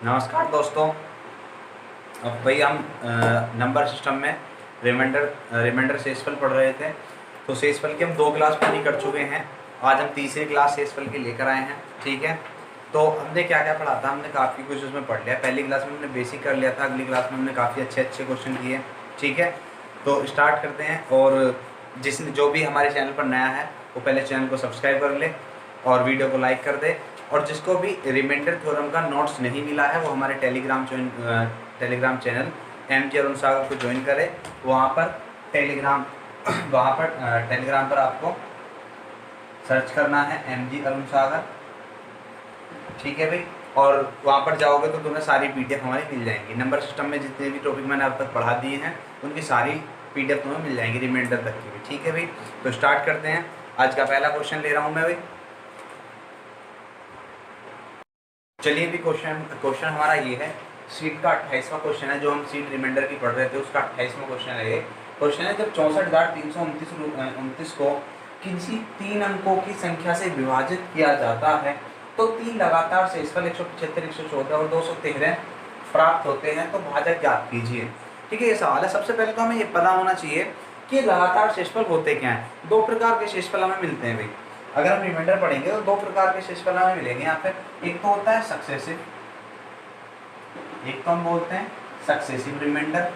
नमस्कार दोस्तों। अब भाई हम नंबर सिस्टम में रिमाइंडर शेषफल पढ़ रहे थे। तो शेषफल की हम 2 क्लास पूरी कर चुके हैं। आज हम तीसरी क्लास शेषफल की लेकर आए हैं। ठीक है, तो हमने क्या क्या पढ़ा था, हमने काफ़ी कुछ उसमें पढ़ लिया। पहली क्लास में हमने बेसिक कर लिया था, अगली क्लास में हमने काफ़ी अच्छे अच्छे क्वेश्चन किए। ठीक है, तो स्टार्ट करते हैं। और जिसने जो भी हमारे चैनल पर नया है वो पहले चैनल को सब्सक्राइब कर ले और वीडियो को लाइक कर दे। और जिसको भी रिमाइंडर थ्योरम का नोट्स नहीं मिला है वो हमारे टेलीग्राम चैनल MG अरुण सागर को ज्वाइन करें। वहाँ पर टेलीग्राम पर आपको सर्च करना है MG अरुण सागर। ठीक है भाई, और वहाँ पर जाओगे तो तुम्हें सारी PDF हमारी मिल जाएंगी। नंबर सिस्टम में जितने भी टॉपिक मैंने अब तक पढ़ा दिए हैं उनकी सारी PDF तुम्हें मिल जाएंगी, रिमाइंडर तक की भी। ठीक है भाई, तो स्टार्ट करते हैं। आज का पहला क्वेश्चन ले रहा हूँ मैं भाई। चलिए भी क्वेश्चन हमारा ये है, सीट का 28वां क्वेश्चन है। जो हम सीट रिमाइंडर की पढ़ रहे थे उसका 28वां क्वेश्चन है। ये क्वेश्चन है, जब 64,329 को किसी 3 अंकों की संख्या से विभाजित किया जाता है तो 3 लगातार शेषफल 175, 114 और 213 प्राप्त होते हैं, तो भाजक ज्ञात कीजिए। ठीक है, ये सवाल है। सबसे पहले तो हमें ये पता होना चाहिए कि लगातार शेषफल होते क्या हैं। 2 प्रकार के शेषफल हमें मिलते हैं भाई। अगर हम रिमाइंडर पढ़ेंगे तो 2 प्रकार के शेषफल हमें मिलेंगे यहाँ पे। एक तो होता है सक्सेसिव, एक तो हम बोलते हैं सक्सेसिव रिमाइंडर,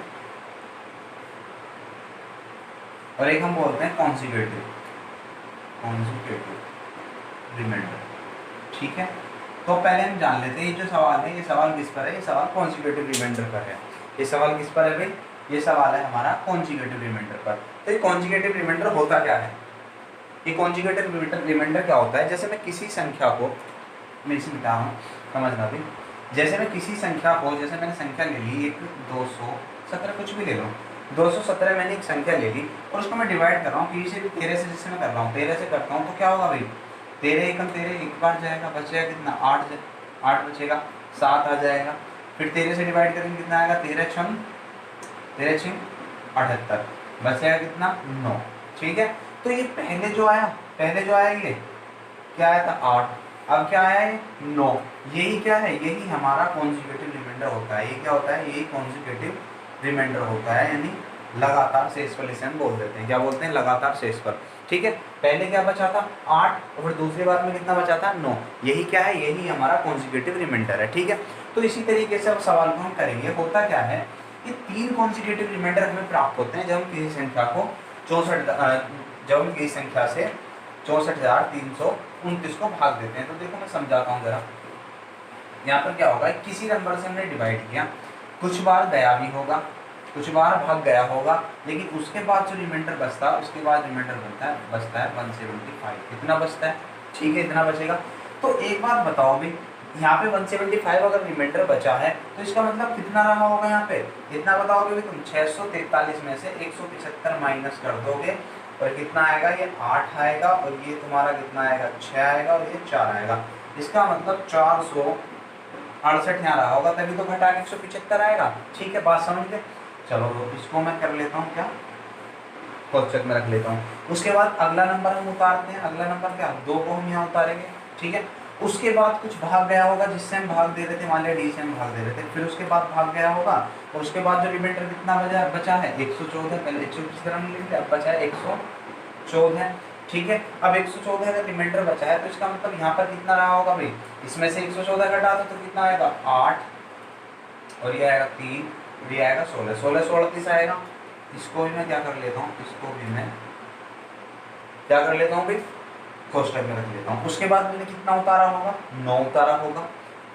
और एक हम बोलते हैं कॉन्जिक्यूटिव रिमाइंडर। ठीक है, तो पहले हम जान लेते हैं ये जो सवाल है, ये सवाल किस पर है? ये सवाल कॉन्जिक्यूटिव रिमाइंडर पर है। ये सवाल किस पर है भाई? ये सवाल है हमारा कॉन्जिक्यूटिव रिमाइंडर पर। तो ये कॉन्जिक्यूटिव रिमाइंडर होता क्या है? ये कॉन्जुगेटिव रिमाइंडर क्या होता है? जैसे मैं किसी संख्या को, मैं इसे मिटा रहा हूँ, समझना भी। जैसे मैं किसी संख्या को, जैसे मैंने संख्या ले ली एक 217, कुछ भी ले लो, 217 मैंने एक संख्या ले ली और उसको मैं डिवाइड कर रहा हूँ किसी भी 13 से। जिससे मैं कर रहा हूँ 13 से करता हूँ, तो क्या होगा भाई? 13 एकम 13 एक बार जाएगा, बचेगा कितना? 8 बचेगा, 7 आ जाएगा। फिर 13 से डिवाइड करेंगे कितना आएगा? 13 छम 78, बचेगा कितना? 9। ठीक है, तो ये पहले जो आया ये क्या आया था? 8। अब क्या आया है? 9। यही क्या है? यही हमारा कॉन्जुगेटिव रिमाइंडर होता है। ये क्या होता है? यही कॉन्जुगेटिव रिमाइंडर होता है, यानी लगातार शेषफल इसे हम बोल देते हैं। क्या बोलते हैं? लगातार शेषफल। ठीक है, पहले क्या बचा था? 8, और फिर दूसरी बार में कितना बचा था? 9। यही क्या है? यही हमारा कॉन्जुगेटिव रिमाइंडर है। ठीक है, तो इसी तरीके से अब सवाल को हम करेंगे। होता क्या है? ये 3 कॉन्जुगेटिव रिमाइंडर हमें प्राप्त होते हैं जब हम किसी संख्या को 64,329 को भाग देते हैं। तो देखो मैं समझाता हूँ जरा। यहाँ पर क्या होगा? किसी नंबर से हमने डिवाइड किया, कुछ बार गया भी होगा, कुछ बार भाग गया होगा, लेकिन उसके बाद जो रिमाइंडर बचता है, उसके बाद रिमाइंडर बचता है 175। कितना बचता है? ठीक है, इतना बचेगा। तो एक बात बताओ भाई, यहाँ पे 175 अगर रिमाइंडर बचा है तो इसका मतलब कितना रहा होगा? यहाँ पे इतना बताओगे भाई तुम। 643 में से 175 माइनस कर दोगे और कितना आएगा? ये 8 आएगा, और ये तुम्हारा कितना आएगा? 6 आएगा, और ये 4 आएगा। इसका मतलब 468 यहाँ रहा होगा, तभी तो घटा के 175 आएगा। ठीक है, बात समझ गए? चलो तो इसको मैं कर लेता हूँ, क्या कोष्ठक में रख लेता हूँ। उसके बाद अगला नंबर हम उतारते हैं। अगला नंबर क्या? 2 को हम यहाँ उतारेंगे। ठीक है, उसके बाद कुछ भाग गया होगा जिससे हम भाग दे रहे थे, मान लिया डी से हम भाग दे रहे थे, फिर उसके बाद भाग गया होगा, और उसके बाद जो रिमाइंडर कितना बचा है? 114। पहले 120 ग्राम ले लिया, अब बचा है 114। ठीक है, अब 114 का रिमाइंडर बचा है, तो इसका मतलब यहाँ पर कितना रहा होगा भाई? इसमें से 114 घटा दो तो कितना आएगा? 8, और ये आएगा 3, ये आएगा 16, 16 आएगा। इसको भी मैं क्या कर लेता हूँ? इसको भी मैं क्या कर लेता हूँ भाई? कोष्ठक में रख लेता हूँ। उसके बाद मैंने कितना उतारा होगा? 9 उतारा होगा,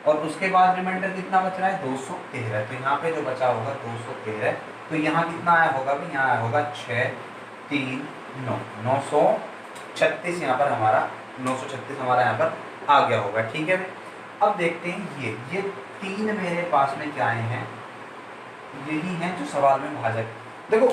और उसके बाद रिमाइंडर कितना बच रहा है? 213। तो यहाँ पे जो बचा होगा 213, तो यहाँ कितना आया होगा भाई? यहाँ आया होगा 6, 3, 9, 936 यहाँ पर हमारा 936 हमारा यहाँ पर आ गया होगा। ठीक है भाई, अब देखते हैं ये 3 मेरे पास में क्या आए हैं? यही हैं जो सवाल में भाजक। देखो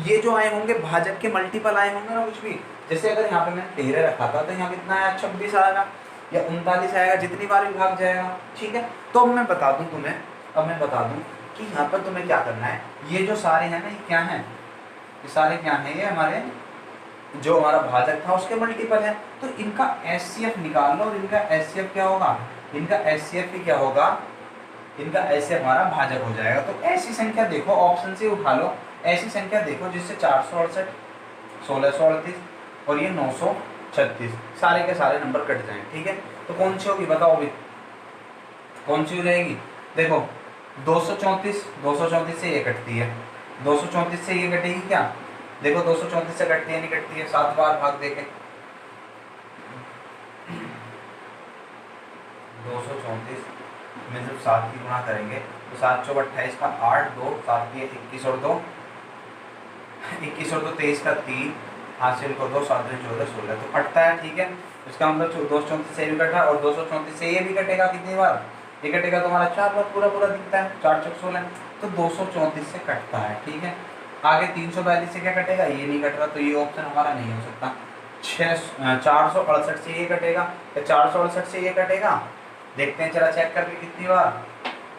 ये जो आए होंगे भाजक के मल्टीपल आए होंगे ना कुछ भी। जैसे अगर यहाँ पे मैंने 13 रखा था तो यहाँ कितना आया? 26 आएगा या 39 आएगा, जितनी बार भी भाग जाएगा। ठीक है, तो अब मैं बता दूं कि यहाँ पर तुम्हें क्या करना है। ये जो सारे हैं ना, ये क्या हैं? ये सारे क्या हैं? ये हमारे जो हमारा भाजक था उसके मल्टीपल है। तो इनका HCF निकाल लो, और इनका HCF क्या होगा? इनका HCF ही क्या होगा? इनका ऐसे हमारा भाजक हो जाएगा। तो ऐसी संख्या देखो, ऑप्शन से उठा लो, ऐसी संख्या देखो जिससे 468, 1638 और ये 936 सारे के सारे नंबर कट जाएं। ठीक है, तो कौन सी होगी बताओ अभी, कौन सी हो जाएगी? देखो 234 से ये कटती है, 234 से ये कटेगी क्या? देखो 234 से कटती है नहीं कटती है? 7 बार भाग देके 234 में जब 7 की गुणा करेंगे तो 7 चौक 28 का 8, 2 7 की 21 और 2 23 का 3 हासिल को 2 7 14 16 तो कटता है। ठीक है, इसका मतलब 234 से भी कटा और 234 से ये भी कटेगा। कितनी बार ये कटेगा? तो हमारा 4 बार पूरा पूरा दिखता है, 4 चौक 16 तो 234 से कटता है। ठीक है, आगे 342 से क्या कटेगा? ये नहीं कट रहा तो ये ऑप्शन हमारा नहीं हो सकता। 468 से ये कटेगा या 468 से ये कटेगा? देखते हैं, चला चेक करके कितनी बार,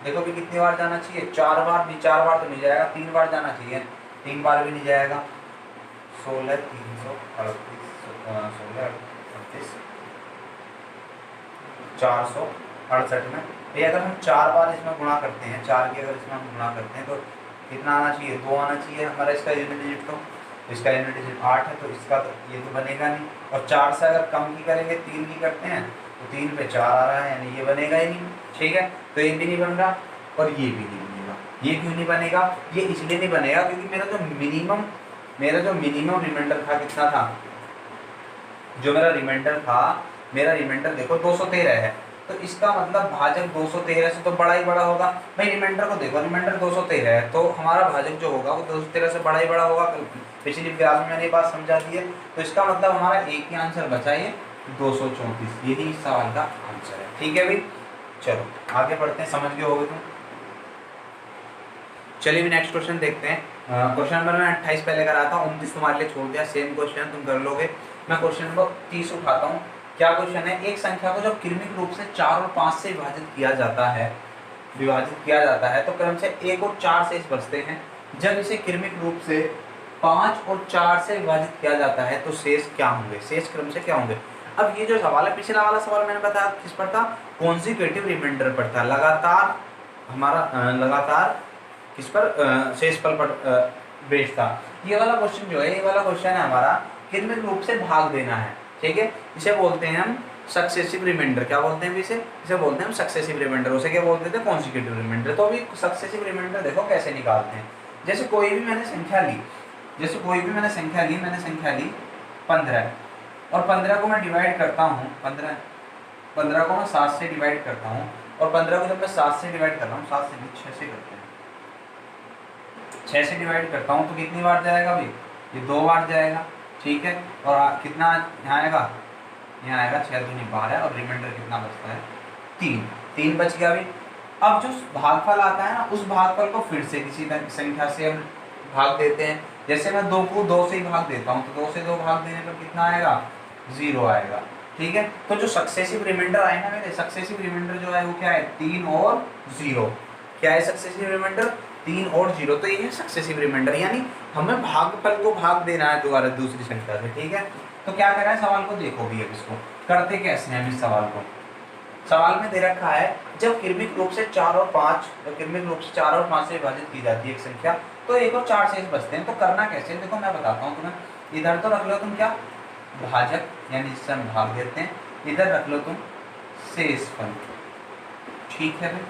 देखो भी कितनी बार जाना चाहिए? 4 बार नहीं, 4 बार तो नहीं जाएगा, 3 बार जाना चाहिए, 3 बार भी नहीं जाएगा। 16 338 16 38 468 में ये अगर हम 4 बार इसमें गुणा करते हैं, 4 की अगर इसमें हम गुणा करते हैं तो कितना आना चाहिए? 2 आना चाहिए हमारा इसका यूनिट डिजिट। तो इसका यूनिट डिजिट 8 है तो इसका तो ये तो बनेगा नहीं। और 4 से अगर कम की करेंगे, 3 की करते हैं तो 3 पे 4 आ रहा है, यानी ये बनेगा ही नहीं। ठीक है, तो ये भी नहीं बन रहा और ये भी नहीं बनेगा। ये क्यों नहीं बनेगा? ये इसलिए नहीं बनेगा क्योंकि मेरा जो मिनिमम रिमाइंडर था कितना था? जो मेरा रिमाइंडर देखो 213 है, तो इसका मतलब भाजक 213 से तो बड़ा ही बड़ा होगा। भाई रिमाइंडर को देखो, रिमाइंडर 213 है तो हमारा भाजक जो होगा वो 213 से बड़ा ही बड़ा होगा। पिछली क्लास में मैंने ये बात समझा दी है। तो इसका मतलब हमारा एक ही आंसर बचा, ये 234, यही इस सवाल का आंसर है। ठीक है भाई, चलो आगे बढ़ते हैं, समझ गए होगे तुम। चलिए भी नेक्स्ट क्वेश्चन देखते हैं। क्वेश्चन नंबर मैं 28 पहले कराता हूँ, 29 तुम्हारे लिए छोड़ दिया, सेम क्वेश्चन तुम कर लोगे। मैं क्वेश्चन नंबर 30 उठाता हूँ। क्या क्वेश्चन है? एक संख्या को जब क्रमिक रूप से 4 और 5 से विभाजित किया जाता है तो क्रम से 1 और 4 शेष बचते हैं। जब इसे क्रमिक रूप से 5 और 4 से विभाजित किया जाता है तो शेष क्या होंगे? शेष क्रम से क्या होंगे? अब ये जो सवाल है, पिछला वाला सवाल मैंने बताया किस पर था? कॉन्जिक्यूटिव रिमाइंडर पर था, लगातार हमारा लगातार किस पर? शेषफल पर बेस्ड था। ये वाला क्वेश्चन जो है, ये वाला क्वेश्चन है हमारा क्रमिक रूप से भाग देना है। ठीक है, इसे बोलते हैं हम सक्सेसिव रिमाइंडर। क्या बोलते हैं इसे बोलते हैं हम सक्सेसिव रिमाइंडर। उसे क्या बोलते थे? Consecutive reminder. तो अभी सक्सेसिव रिमाइंडर देखो कैसे निकालते हैं। जैसे कोई भी मैंने संख्या ली, मैंने संख्या ली 15 और 15 को मैं डिवाइड करता हूँ, 15 को मैं 7 से डिवाइड करता हूँ और 15 को जब मैं 7 से डिवाइड कर रहा हूँ, 7 से नहीं 6 से करते हैं, 6 से डिवाइड करता हूँ तो कितनी बार जाएगा भाई? ये 2 बार जाएगा। ठीक है, और कितना यहाँ आएगा? 6 दूनी 12 और रिमाइंडर कितना बचता है? 3 बच गया भाई। अब जो भागफल आता है ना, उस भागफल को फिर से किसी संख्या से हम भाग देते हैं। जैसे मैं 2 को 2 से ही भाग देता हूँ तो 2 से 2 भाग देने पर कितना आएगा? 0 आएगा। ठीक है, तो जो सक्सेसिव रिमाइंडर आए ना मेरे, सक्सेसिव रिमाइंडर जो है वो क्या है? 3 और 0। क्या है सक्सेसिव रिमाइंडर? 3 और 0। तो ये है सक्सेसिव रिमाइंडर, यानी हमें भागफल को भाग देना है दोबारा दूसरी संख्या से। ठीक है, तो क्या कर रहा है सवाल को देखो भी, अब इसको करते कैसे हैं। इस सवाल को, सवाल में दे रखा है जब क्रमिक रूप से 4 और 5 से विभाजित की जाती है एक संख्या तो 1 और 4 शेष बचते हैं। तो करना कैसे? देखो मैं बताता हूँ तुम्हें। इधर तो रख लो तुम क्या? भाजक, यानी जिससे हम भाग देते हैं। इधर रख लो तुम शेषफल। ठीक है भाई,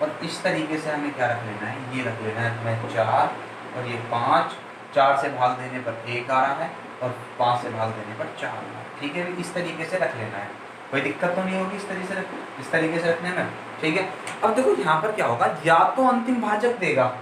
और इस तरीके से हमें क्या रख लेना है? ये रख लेना है तुम्हें 4 और ये 5। 4 से भाग देने पर 1 आ रहा है और 5 से भाग देने पर 4 आ रहा है। ठीक है, इस तरीके से रख लेना है, कोई दिक्कत तो नहीं होगी इस तरीके से रखने में। ठीक है, अब देखो यहाँ पर क्या होगा, या तो अंतिम भाजक देगा,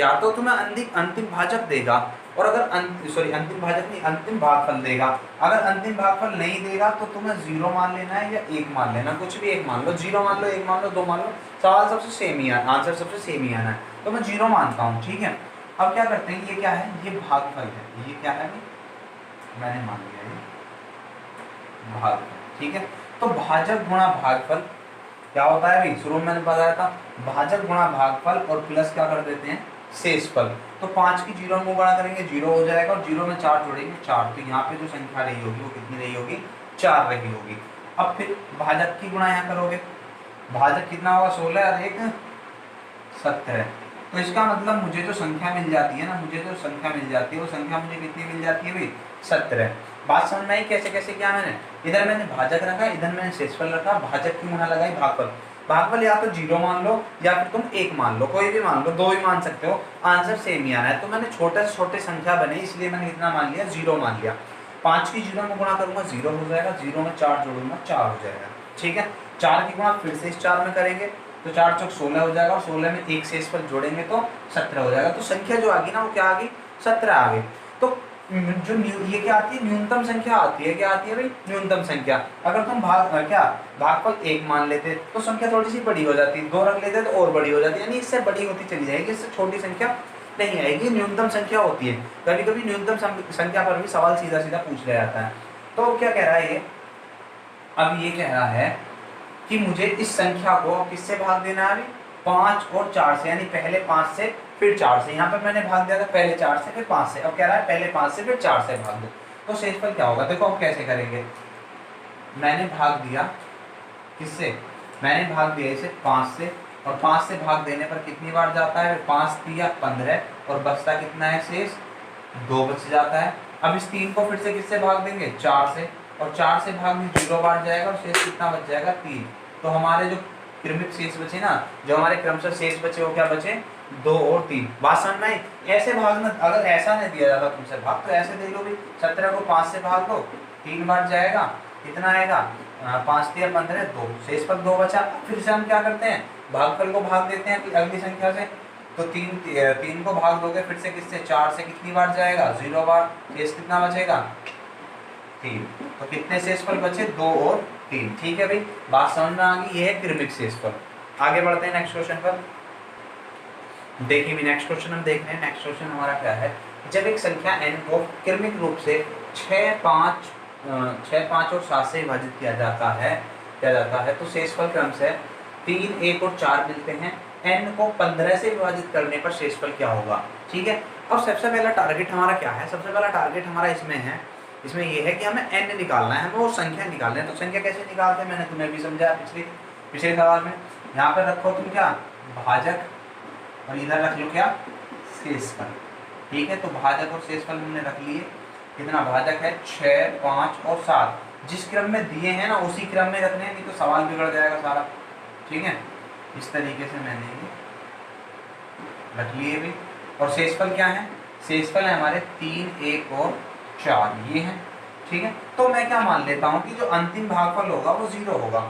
या तो तुम्हें अंतिम भाजक देगा, और अगर अंतिम भाजक नहीं, अंतिम भागफल देगा। अगर अंतिम भागफल नहीं देगा तो तुम्हें 0 मान लेना है या 1 मान लेना, कुछ भी एक मान लो। 0 मान लो, 1 मान लो, 2 मान लो, सवाल सबसे सेम ही है, आंसर सबसे सेम ही आना है। तो मैं 0 मानता हूँ। ठीक है, अब क्या करते हैं, ये क्या है? ये भागफल है। ये क्या है? मैंने मान लिया ये भागफल। ठीक है, तो भाजक गुणा भागफल क्या होता है भाई? शुरू में मैंने बताया था, भाजक गुणा भागफल और प्लस क्या कर देते हैं? शेषफल। तो 5 की 0 में गुणा करेंगे 0 हो जाएगा और 0 में 4 जोड़ेंगे 4। तो यहाँ पे जो संख्या रही होगी वो कितनी रही होगी? 4 रही होगी। अब फिर भाजक की गुणा यहाँ करोगे, भाजक कितना होगा? 16 और 1 17। तो इसका मतलब मुझे जो संख्या मिल जाती है ना, मुझे जो संख्या मिल जाती है वो संख्या मुझे कितनी मिल जाती है भाई? 17। बात समझ में आई कैसे कैसे किया मैंने? इधर मैंने भाजक रखा, इधर मैंने शेषफल रखा, भाजक की गुणा लगाई भागफल। भागफल या तो 0 मान लो या फिर तुम 1 मान लो, कोई भी मान लो, 2 ही मान सकते हो, आंसर सेम ही आना है। तो मैंने छोटे से छोटे संख्या बने इसलिए मैंने कितना मान लिया? 0 मान लिया। 5 की 0 में गुणा करूंगा 0 हो जाएगा, 0 में 4 जोड़ूंगा 4 हो जाएगा। ठीक है, 4 की गुणा फिर से इस 4 में करेंगे तो 4 चौक 16 हो जाएगा, और 16 में एक शेषफल जोड़ेंगे तो 17 हो जाएगा। तो संख्या जो आ गई ना वो क्या आ गई? 17 आ गई। तो जो ये क्या आती है? न्यूनतम संख्या आती है। क्या आती है भाई? न्यूनतम संख्या। अगर तुम भागफल 1 मान लेते तो संख्या थोड़ी सी बड़ी हो जाती, 2 रख लेते तो और बड़ी हो जाती, यानी इससे बड़ी होती चली जाएगी, इससे छोटी संख्या नहीं आएगी, न्यूनतम संख्या होती है। कभी कभी न्यूनतम संख्या पर भी सवाल सीधा सीधा पूछ लिया जाता है। तो क्या कह रहा है ये? अब ये कह रहा है कि मुझे इस संख्या को किससे भाग देना है? 5 और 4 से, यानी पहले 5 से फिर 4 से। यहाँ पर मैंने भाग दिया था पहले 4 से फिर 5 से, अब कह रहा है पहले 5 से फिर 4 से भाग दो। तो शेषफल क्या होगा? देखो हम कैसे करेंगे। मैंने भाग दिया किससे? मैंने भाग दिया इसे 5 से, और 5 से भाग देने पर कितनी बार जाता है? 5 3 15, और बचता कितना है शेष? 2 बच जाता है। अब इस 3 को फिर से किससे भाग देंगे? 4 से, और 4 से भाग में 0 बार जाएगा और शेष कितना बच जाएगा? 3। तो हमारे जो क्रमिक शेष बचे ना, जो हमारे क्रमशः शेष बचे वो क्या बचे? 2 और 3। बात समझ में आई? ऐसे भागना, अगर ऐसा नहीं दिया जाता तुमसे भाग, तो ऐसे दे लो भाई 17 को 5 से भाग दो, 3 बार जाएगा, कितना आएगा? 5 3 15, 2, शेष पर 2 बचा। फिर से हम क्या करते हैं? भागफल को भाग देते हैं अगली संख्या से। तो 3 को भाग दोगे फिर से किससे? 4 से, कितनी बार जाएगा? 0 बार, शेष कितना बचेगा? 3। तो कितने शेषफल बचे? 2 और 3। ठीक है भाई, बात समझ में आ गई? ये है क्रमिक शेषफल। आगे बढ़ते हैं नेक्स्ट क्वेश्चन पर। देखिए भी नेक्स्ट क्वेश्चन हम देख रहे हैं। नेक्स्ट क्वेश्चन हमारा क्या है? जब एक संख्या n को क्रमिक रूप से 6 5 और 7 से विभाजित किया जाता है तो शेषफल क्रम से 3 1 और 4 मिलते हैं। n को 15 से विभाजित करने पर शेषफल क्या होगा? ठीक है, अब सबसे पहला टारगेट हमारा क्या है? सबसे पहला टारगेट हमारा इसमें ये है कि हमें n निकालना है, हमें वो संख्या निकालना है। तो संख्या कैसे निकालते हैं मैंने तुम्हें भी समझाया पिछले सवाल में। यहाँ पर रखो तुम क्या? भाजक, और इधर रख लो क्या? शेषफल। ठीक है, तो भाजक और शेषफल हमने रख लिए। कितना भाजक है? 6 5 और 7। जिस क्रम में दिए हैं ना उसी क्रम में रखने हैं, नहीं तो सवाल बिगड़ जाएगा सारा। ठीक है, इस तरीके से मैंने ये रख लिए भी। और शेषफल क्या है? शेषफल है हमारे 3 1 और 4, ये है। ठीक है, तो मैं क्या मान लेता हूँ कि जो अंतिम भागफल होगा वो 0 होगा।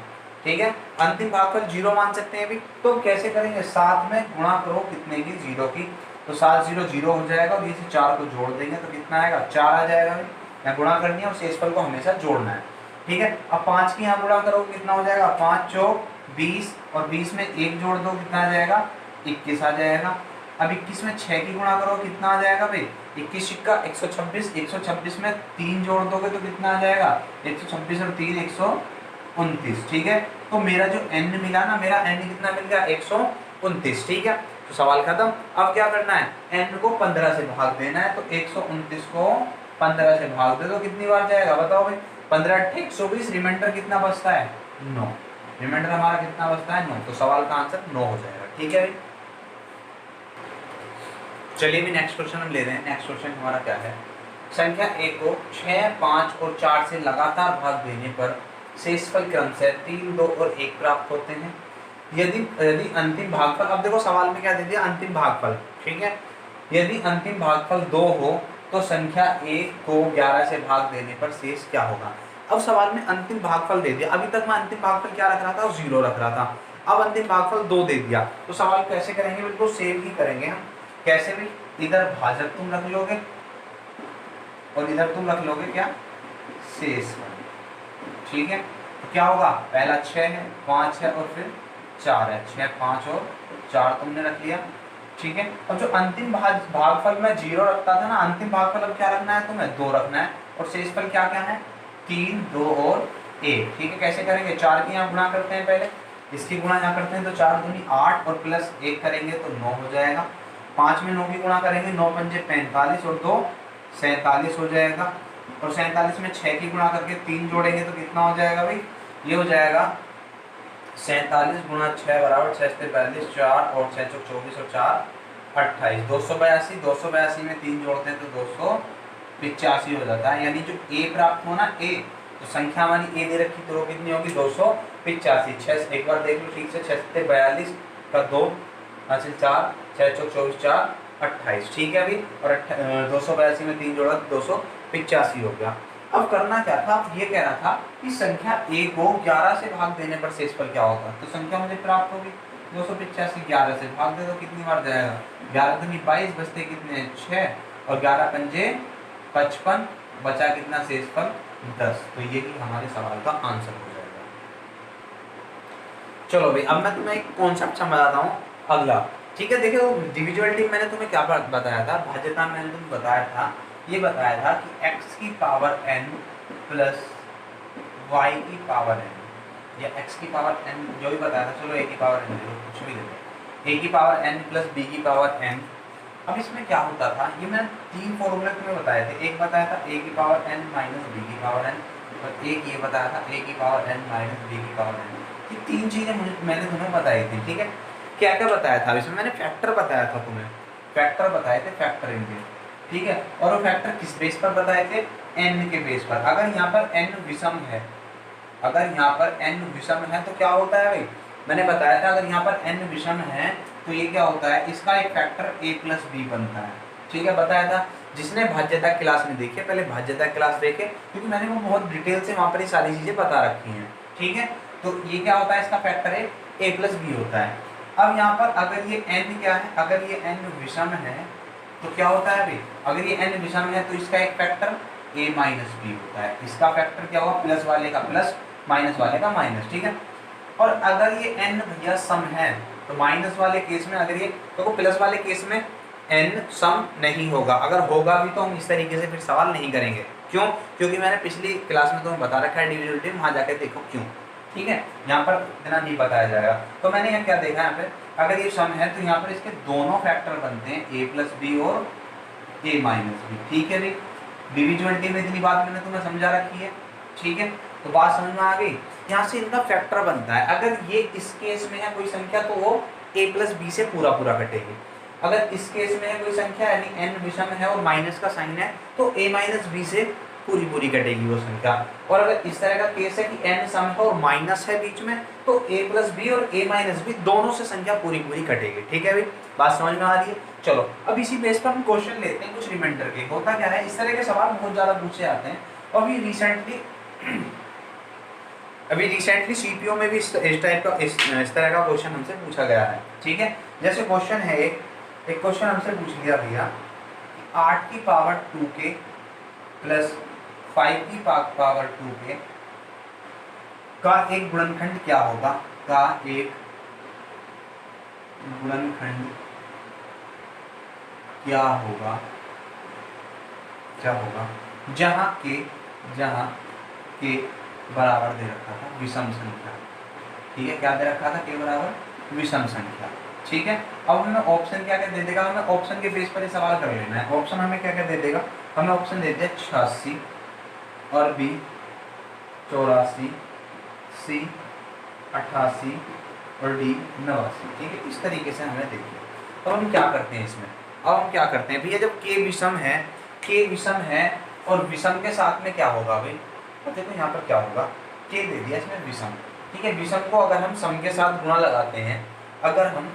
ठीक है, अंतिम भागफल 0 मान सकते हैं भी। तो कैसे करेंगे? 7 में गुणा करो कितने की? 0 की। तो 7 0 0 हो जाएगा, और ये 4 को जोड़ देंगे तो कितना आएगा? 4 आ जाएगा भाई। यहाँ गुणा करनी है और शेषफल को हमेशा जोड़ना है। ठीक है, अब 5 की यहाँ गुणा करो कितना हो जाएगा? 5 चौक 20, और 20 में 1 जोड़ दो कितना आ जाएगा? 21 आ जाएगा। अब 21 में 6 की गुणा करो कितना आ जाएगा भाई? 21 सिक्का 126, 126 में 3 जोड़ दोगे तो कितना आ जाएगा? 126 और 3 129। ठीक है, तो मेरा जो n मिला ना, मेरा n कितना मिल गया? 129। ठीक है, तो सवाल खत्म। अब क्या करना है? n को 15 से भाग देना है। तो 129 को 15 से भाग दे तो कितनी बार जाएगा बताओ भाई? 15 8 120, रिमाइंडर कितना बचता है? 9। रिमाइंडर हमारा कितना बचता है? 9। तो सवाल का आंसर 9 हो जाएगा। ठीक है भाई, चलिए भी नेक्स्ट क्वेश्चन हम ले रहे हैं। नेक्स्ट क्वेश्चन हमारा क्या है? संख्या a को 6 5 और 4 से लगातार भाग देने पर शेषफल क्रम से 3 2 और 1 प्राप्त होते हैं। यदि अंतिम भागफल, अब देखो सवाल में क्या दे दिया? अंतिम भागफल। ठीक है, यदि अंतिम भागफल 2 हो तो संख्या a को 11 से भाग देने पर शेष क्या होगा? अब सवाल में अंतिम भागफल दे दिया। अभी तक मैं अंतिम भागफल क्या रख रहा था? 0 रख रहा था। अब अंतिम भागफल 2 दे दिया, तो सवाल कैसे करेंगे? बिल्कुल सेम ही करेंगे हम। कैसे भी? इधर भाजक तुम रख लोगे और इधर तुम रख लोगे क्या? शेषफल। ठीक है, तो क्या होगा? पहला 6 है, 5 है और फिर 4 है। 6 5 और 4 तुमने रख लिया। ठीक है, अब जो अंतिम भागफल में 0 रखता था ना, अंतिम भागफल अब क्या रखना है तुम्हें? 2 रखना है। और शेषफल क्या क्या है? 3 2 और 1। ठीक है, कैसे करेंगे? 4 की यहाँ गुणा करते हैं, पहले इसकी गुणा यहाँ करते हैं, तो 4 दूनी 8 और प्लस 1 करेंगे तो 9 हो जाएगा। 5 में 9 की गुणा करेंगे, 9 पंजे 45 और 2 47 हो जाएगा। और 47 में 6 की गुणा करके 3 जोड़ेंगे तो कितना हो जाएगा भाई? ये हो जाएगा 47 गुणा 6 बराबर 6 से 42, 4 और 6 चौक 24 और 4 28, 282, 282 में 3 जोड़ते हैं तो 285 हो जाता है। यानी जो ए प्राप्त होना ए, तो संख्या हमारी ए दे रखी तो वो कितनी होगी 285। 6 एक बार देख लो ठीक से, 6 से 42 का 2 हासिल 4, 6 चौक 24, 4 28, ठीक है अभी। और 282 में 3 जोड़ा तो 285 हो गया। अब करना क्या था, अब ये कहना था कि संख्या a को 11 से भाग देने पर शेषफल क्या होगा। तो संख्या मुझे प्राप्त होगी 285, 11 से भाग दे दो, कितनी बार जाएगा 11 दूनी 22, बचते कितने 6 और 11 पंजे 55, बचा कितना शेषफल 10। तो ये ही हमारे सवाल का आंसर हो जाएगा। चलो भाई अब मैं तुम्हें एक कॉन्सेप्ट समझाता हूँ अगला, ठीक है। देखो डिविजिबिलिटी मैंने तुम्हें क्या बताया था, भाज्यता मैंने तुम्हें बताया था, ये बताया था कि x की पावर n प्लस y की पावर n, या x की पावर n जो भी बताया था, चलो a की पावर n देखो, कुछ भी देखो, a की पावर n प्लस b की पावर n। अब इसमें क्या होता था, ये मैंने 3 फॉर्मूले तुम्हें बताए थे। एक बताया था a की पावर n माइनस b की पावर n, और एक ये बताया था a की पावर n माइनस b की पावर n। ये 3 चीजें मैंने तुम्हें बताई थी, ठीक है। क्या क्या बताया था इसमें, मैंने फैक्टर बताया था तुम्हें, फैक्टर बताए थे, फैक्टर इनके, ठीक है। और वो फैक्टर किस बेस पर बताए थे, n के बेस पर। अगर यहाँ पर n विषम है, अगर यहाँ पर n विषम है तो क्या होता है भाई, मैंने बताया था अगर यहाँ पर n विषम है तो ये क्या होता है, इसका एक फैक्टर a प्लस बी बनता है, ठीक है, बताया था। जिसने भाज्यता क्लास में देखी है, पहले भाज्यता क्लास देखे, क्योंकि मैंने वो बहुत डिटेल से वहाँ पर ये सारी चीजें बता रखी हैं, ठीक है। तो ये क्या होता है, इसका फैक्टर a प्लस बी होता है। अब यहाँ पर अगर ये n क्या है, अगर ये n विषम है तो क्या होता है भाई, अगर ये n विषम है तो इसका एक फैक्टर a माइनस बी होता है। इसका फैक्टर क्या हुआ, प्लस वाले का प्लस, माइनस वाले का माइनस, ठीक है। और अगर ये n भैया सम है तो माइनस वाले केस में, अगर ये तो प्लस वाले केस में n सम नहीं होगा। अगर होगा भी तो हम इस तरीके से फिर सवाल नहीं करेंगे। क्यों, क्योंकि मैंने पिछली क्लास में तुम्हें बता रखा है डिविजिबिलिटी, वहाँ जाकर देखो क्यों, ठीक है। यहाँ पर इतना नहीं बताया जाएगा। तो मैंने यहाँ क्या देखा, यहाँ पे अगर ये सम है तो यहाँ पर इसके दोनों फैक्टर बनते हैं a प्लस बी और a माइनस बी, ठीक है भाई। डिविजिबिलिटी में इतनी बात मैंने तुम्हें समझा रखी है, ठीक है। तो बात समझ में आ गई। यहाँ से इनका फैक्टर बनता है, अगर ये इस केस में है कोई संख्या तो वो a प्लस बी से पूरा पूरा कटेगी। अगर इस केस में है कोई संख्या यानी n विषम है और माइनस का साइन है तो a माइनस बी से पूरी पूरी कटेगी वो संख्या। और अगर इस तरह का केस है कि n सम है और माइनस है बीच में तो a प्लस बी और a माइनस बी दोनों से संख्या पूरी पूरी कटेगी, ठीक है भाई। बात समझ में आ रही है। चलो अब इसी बेस पर हम क्वेश्चन लेते हैं कुछ रिमाइंडर के। होता क्या है, इस तरह के सवाल बहुत ज्यादा पूछे जाते हैं। अभी रिसेंटली सीपीओ में भी इस तरह का क्वेश्चन हमसे पूछा गया है, ठीक है। जैसे क्वेश्चन है एक क्वेश्चन हमसे पूछ लिया भैया 8 की पावर 2k प्लस 5 की पावर 2k का एक गुणनखंड क्या होगा, का एक गुणनखंड क्या होगा जहां के बराबर दे रखा था विषम संख्या, ठीक है। क्या दे रखा था, के बराबर विषम संख्या, ठीक है। अब हमें ऑप्शन क्या क्या दे देगा, हमें ऑप्शन के बेस पर ये सवाल कर लेना है। ऑप्शन हमें क्या क्या दे देगा, हमें ऑप्शन दे दिया 86 और बी 84, सी 88 और डी 89, ठीक है। इस तरीके से हमें दे दिया। अब हम क्या करते हैं इसमें, अब हम क्या करते हैं भैया, जब के विषम है और विषम के साथ में क्या होगा भाई, तो देखो यहाँ पर क्या होगा, के दे दिया इसमें विषम, ठीक है। विषम को अगर हम सम के साथ गुणा लगाते हैं, अगर हम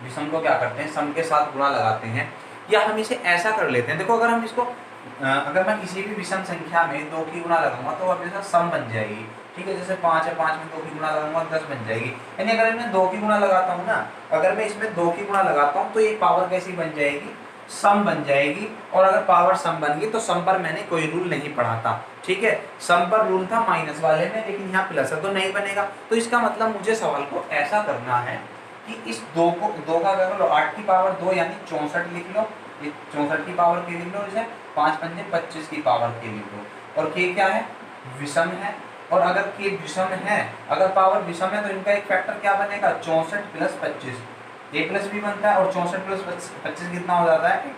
विषम को क्या करते हैं, सम के साथ गुणा लगाते हैं, या हम इसे ऐसा कर लेते हैं। देखो अगर हम इसको अगर मैं किसी भी विषम संख्या में 2 की गुणा लगाऊंगा तो अब जैसा सम बन जाएगी, ठीक है। जैसे 5 है, 5 में 2 की गुणा लगाऊंगा 10 बन जाएगी। यानी अगर मैं 2 की गुणा लगाता हूँ ना, अगर मैं इसमें 2 की गुणा लगाता हूँ तो ये पावर कैसी बन जाएगी, सम बन जाएगी। और अगर पावर सम बन गई तो सम पर मैंने कोई रूल नहीं पढ़ा था, ठीक है। सम पर रूल था माइनस वाले में, लेकिन यहाँ प्लस है तो नहीं बनेगा। तो इसका मतलब मुझे सवाल को ऐसा करना है कि इस 2 का अगर लो 8 की पावर 2 यानी 64 लिख लो, 64 की पावर के लिख लो, इसे 5 पंजे 25 की पावर के लिख लो। और के क्या है, विषम है। और अगर के विषम है, अगर पावर विषम है तो इनका एक फैक्टर क्या बनेगा, 64 प्लस 25, ए प्लस बी बनता है। और 64 प्लस 25 कितना हो जाता है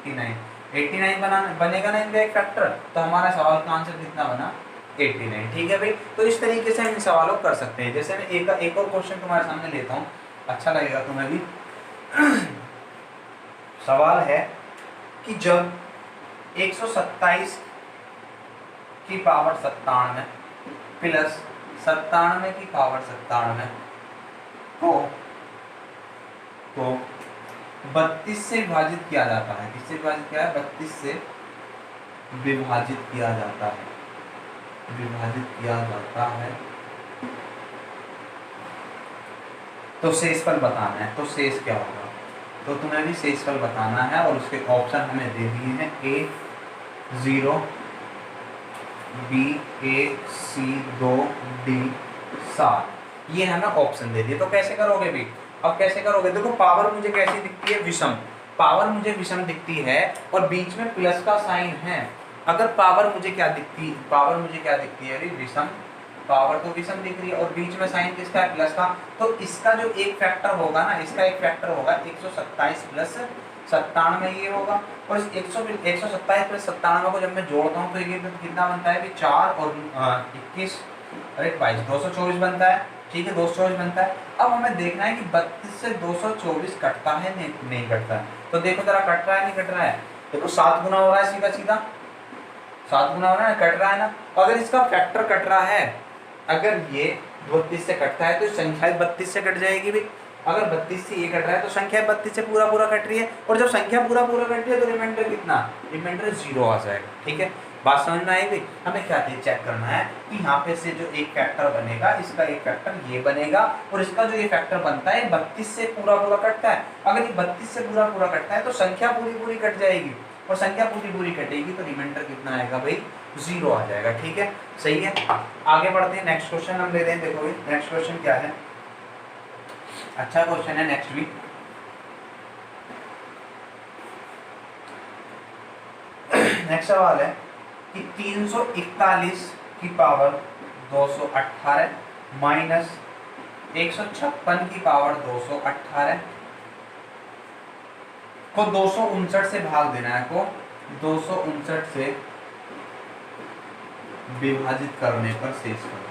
89 बनेगा ना इनका एक फैक्टर। तो हमारा सवाल का आंसर कितना बना, 89। ठीक है भाई, तो इस तरीके से हम इन सवालों को कर सकते हैं। जैसे मैं एक और क्वेश्चन तुम्हारे सामने लेता हूँ, अच्छा लगेगा तुम्हें भी। सवाल है कि जब 127 की पावर 97 प्लस 97 की पावर 97 को 32 से विभाजित किया जाता है। किससे विभाजित किया है? 32 से विभाजित किया जाता है, विभाजित किया जाता है, तो शेषफल बताना है। तो शेष क्या होगा? तो तुम्हें भी शेषफल बताना है और उसके ऑप्शन हमें दे दिए हैं A 0, B 1, C 2, D 7। ये हमें ऑप्शन दे दिए। तो कैसे करोगे भी? अब कैसे करोगे? देखो पावर मुझे कैसी दिखती है? विषम। पावर मुझे विषम दिखती है और बीच में प्लस का साइन है। अगर पावर मुझे क्या दिखती है? विषम। पावर तो विषम दिख रही है और बीच में साइन किसका है? प्लस का। तो इसका जो एक फैक्टर होगा ना, इसका एक फैक्टर होगा 127 प्लस 97 ये होगा। और इस 127 प्लस 97 को जब मैं जोड़ता हूँ तो ये कितना बनता है? 4 और 21 अरे 22, 224 बनता है। ठीक है, 224 बनता है। अब हमें देखना है कि 32 से 224 कटता है नहीं कटता है। तो देखो जरा, कट रहा है नहीं कट रहा है? देखो 7 गुना हो रहा है, सीधा सीधा 7 गुना हो रहा है, कट रहा है ना। अगर इसका फैक्टर कट रहा है, अगर ये 32 से कटता है तो संख्या 32 से कट जाएगी भी। अगर 32 से ये कट रहा है तो संख्या 32 से पूरा कट रही है। और जब संख्या पूरा कट रही है तो रिमाइंडर कितना? रिमाइंडर 0 आ जाएगा। ठीक है, बात समझ में आई भी? हमें क्या चेक करना है कि यहाँ पे से जो एक फैक्टर बनेगा, इसका एक फैक्टर ये बनेगा और इसका जो ये फैक्टर बनता है 32 से पूरा कटता है। अगर ये 32 से पूरा कटता है तो संख्या पूरी कट जाएगी और संख्या पूरी कटेगी तो रिमाइंडर कितना आएगा भाई? 0 आ जाएगा। ठीक है, सही है। आगे बढ़ते हैं, नेक्स्ट क्वेश्चन हम ले रहे हैं। देखो नेक्स्ट क्वेश्चन क्या है? अच्छा क्वेश्चन है नेक्स्ट भी। नेक्स्ट सवाल है कि 341 की पावर 218 माइनस 156 की पावर 218 को 259 से भाग देना है। को 259 से विभाजित करने पर शेषफल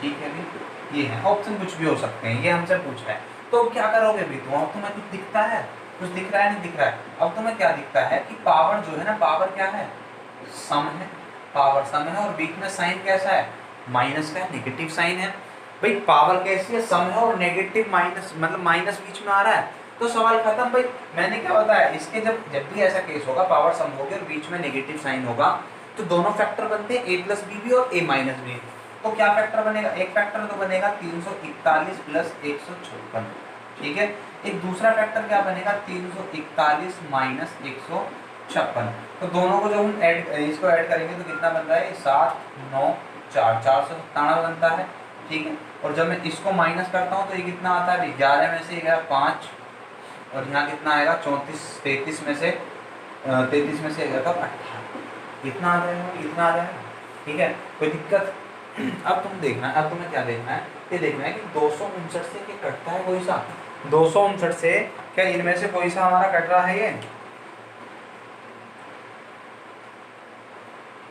ठीक है भी। ये है ऑप्शन, कुछ भी हो सकते हैं, ये हमसे पूछा है। तो क्या करोगे भी? तो अब तुम्हें कुछ दिखता है? कुछ दिख रहा है? नहीं दिख रहा है। अब तुम्हें क्या दिखता है कि पावर जो है ना, पावर क्या है? सम है। पावर सम है और बीच में साइन कैसा है? माइनस का, नेगेटिव साइन है। भाई पावर कैसी है? सम है और नेगेटिव माइनस, मतलब माइनस बीच में आ रहा है, तो सवाल खत्म भाई। मैंने क्या बताया? इसके जब भी ऐसा केस होगा, पावर सम होगी और बीच में नेगेटिव साइन होगा, तो दोनों फैक्टर बनते हैं, a प्लस बी भी और a माइनस बी। तो क्या फैक्टर बनेगा? एक फैक्टर तो बनेगा 341 प्लस 156। ठीक है, एक दूसरा फैक्टर क्या बनेगा? 341 माइनस 156। तो दोनों को जब हम इसको ऐड करेंगे तो कितना बन रहा है? 7 9 4 497 बनता है। ठीक है, और जब मैं इसको माइनस करता हूँ तो ये कितना आता है? 11 में से गया 5 और यहाँ कितना आएगा? 33 में से 18, कितना आ जाएगा? इतना आ जाएगा। ठीक है, कोई दिक्कत? अब तुम देखना, अब तुम्हें क्या देखना है? ये देखना है कि 259 से क्या कटता है कोई सा? 259 से क्या इनमें से कोई सा हमारा कट रहा है? ये